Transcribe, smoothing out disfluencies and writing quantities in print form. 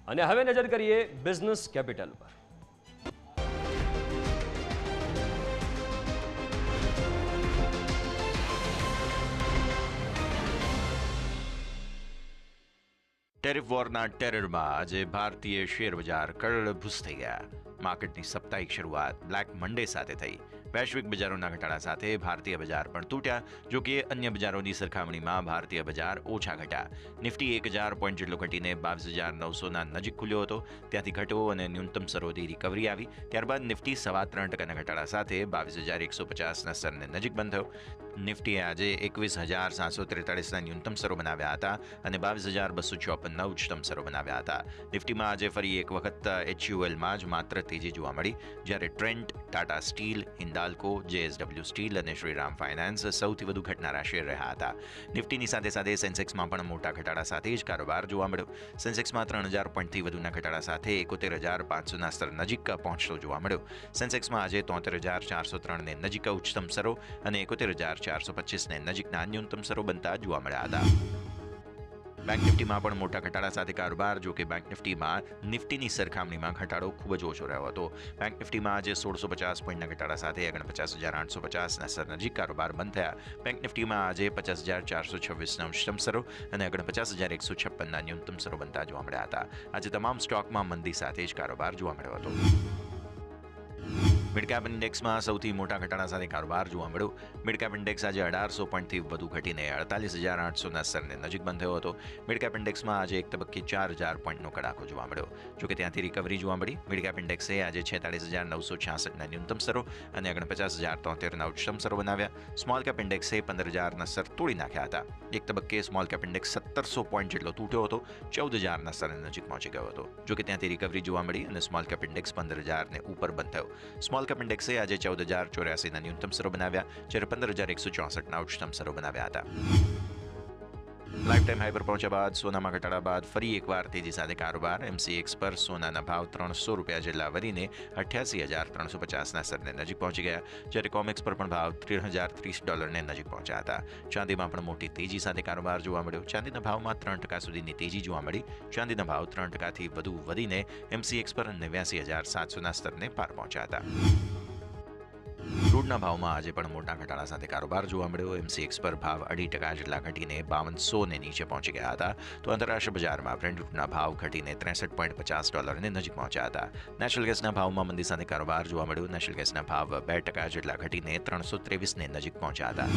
અને હવે નજર કરીએ બિઝનેસ કેપિટલ પર. ટેરિફ વોરના ટેરરમાં આજે ભારતીય શેર બજાર કરોડભૂસ થઈ ગયા. માર્કેટની સાપ્તાહિક શરૂઆત બ્લેક મંડે સાથે થઈ. વૈશ્વિક બજારોના ઘટાડા સાથે ભારતીય બજાર પણ તૂટ્યા. જો કે અન્ય બજારોની સરખામણીમાં ભારતીય બજાર ઓછા ઘટ્યા. નિફ્ટી 1000 પોઈન્ટ જેટલો ઘટીને 22,900ના નજીક ખુલ્યો હતો. ત્યાંથી ઘટ્યો અને ન્યૂનતમ સ્તરોથી રિકવરી આવી. ત્યારબાદ નિફ્ટી 3.25% ઘટાડા સાથે 22,150ના સ્તરને નજીક બંધ થયો. નિફ્ટીએ આજે 21,743ના ન્યૂનતમ સ્તરો બનાવ્યા હતા અને 22,254ના ઉચ્ચતમ સ્તરો બનાવ્યા હતા. નિફ્ટીમાં આજે ફરી એક વખત HULમાં જ માત્ર તેજી જોવા મળી, જ્યારે Trent, Tata steel, Hindalco, JSW steel અને શ્રીરામ ફાઇનાન્સ સૌથી વધુ ઘટનારા શેર રહ્યા હતા. નિફ્ટીની સાથે સાથે સેન્સેક્સમાં પણ મોટા ઘટાડા સાથે જ કારોબાર જોવા મળ્યો. સેન્સેક્સમાં 3,000 પોઈન્ટથી વધુના ઘટાડા સાથે 71,500ના સ્તર નજીક પહોંચતો જોવા મળ્યો. સેન્સેક્સમાં આજે 73,403ને નજીક ઉચ્ચતમ સ્તરો અને 71,425ને નજીકના ન્યૂનતમ સ્તરો બનતા જોવા મળ્યા હતા. બેંક નિફ્ટીમાં પણ મોટા ઘટાડા સાથે કારોબાર. જો કે બેંક નિફ્ટીમાં નિફ્ટીની સરખામણીમાં ઘટાડો ખૂબ જ ઓછો રહ્યો હતો. બેંક નિફ્ટીમાં આજે 1,650 પોઈન્ટના ઘટાડા સાથે 49,850ના સ્તર નજીક કારોબાર બંધ થયા. બેંક નિફ્ટીમાં આજે 50,426ના ઉચ્ચતમ સ્તરો અને 49,156ના ન્યૂનતમ સ્તરો બનતા જોવા મળ્યા હતા. આજે તમામ સ્ટોકમાં મંદી સાથે જ કારોબાર જોવા મળ્યો હતો. મિડ કેપ ઇન્ડેક્સમાં સૌથી મોટા ઘટાડા સાથે કારોબાર જોવા મળ્યો. મિડ કેપ ઇન્ડેક્સ આજે 1,800 પોઈન્ટથી વધુ ઘટીને 48,800ના સ્તરને નજીક બંધ થયો હતો. મિડ કેપ ઇન્ડેક્સમાં આજે એક તબક્કે 4,000 પોઈન્ટનો કડાકો જોવા મળ્યો. જોકે ત્યાંથી રિકવરી જોવા મળી. મિડ કેપ ઇન્ડેક્સે આજે 46,966ના ન્યૂનતમ સ્તરો અને 49,073ના ઉચ્ચતમ સ્તરો બનાવ્યા. સ્મોલ કેપ ઇન્ડેક્સે 15,000ના સ્તર તોડી નાખ્યા હતા. એક તબક્કે સ્મોલ કેપ ઇન્ડેક્સ 1,700 પોઈન્ટ જેટલો તૂટ્યો હતો. 14,000ના સ્તરને નજીક પહોંચી ગયો હતો. જોકે ત્યાંથી રિકવરી જોવા મળી અને સ્મોલ કેપ ઇન્ડેક્સ 15,000ને ઉપર બંધ થયો. સ્મોલ કેપ ઇન્ડેક્સે આજે 14,084ના ન્યૂનતમ સ્તરો બનાવ્યા, જ્યારે 15,164ના ઉચ્ચતમ સ્તરો બનાવ્યા હતા. લાઈફ ટાઈમ હાઈ પર પહોંચ્યા બાદ સોનામાં ઘટાડા બાદ ફરી એકવાર તેજી સાથે કારોબાર. MCX પર સોનાના ભાવ $300 જેટલા વધીને $88,350ના સ્તરને નજીક પહોંચી ગયા, જ્યારે કોમેક્સ પર પણ ભાવ $3,030ને નજીક પહોંચ્યા હતા. ચાંદીમાં પણ મોટી તેજી સાથે કારોબાર જોવા મળ્યો. ચાંદીના ભાવમાં 3% સુધીની તેજી જોવા મળી. ચાંદીના ભાવ 3%થી વધુ વધીને MCX પર 89,700ના સ્તરને પાર પહોંચ્યા હતા. ક્રૂડના ભાવમાં આજે પણ મોટા ઘટાડા સાથે કારોબાર જોવા મળ્યો. MCX પર ભાવ 2% જેટલા ઘટીને $5200ને નીચે પહોંચી ગયા હતા. તો આંતરરાષ્ટ્રીય બજારમાં બ્રેન્ટ ક્રૂડના ભાવ ઘટીને $63.50ને નજીક પહોંચ્યા હતા. નેશનલ ગેસના ભાવમાં મંદી સાથે કારોબાર જોવા મળ્યો. નેશનલ ગેસના ભાવ 2% જેટલા ઘટીને $323ને નજીક પહોંચ્યા હતા.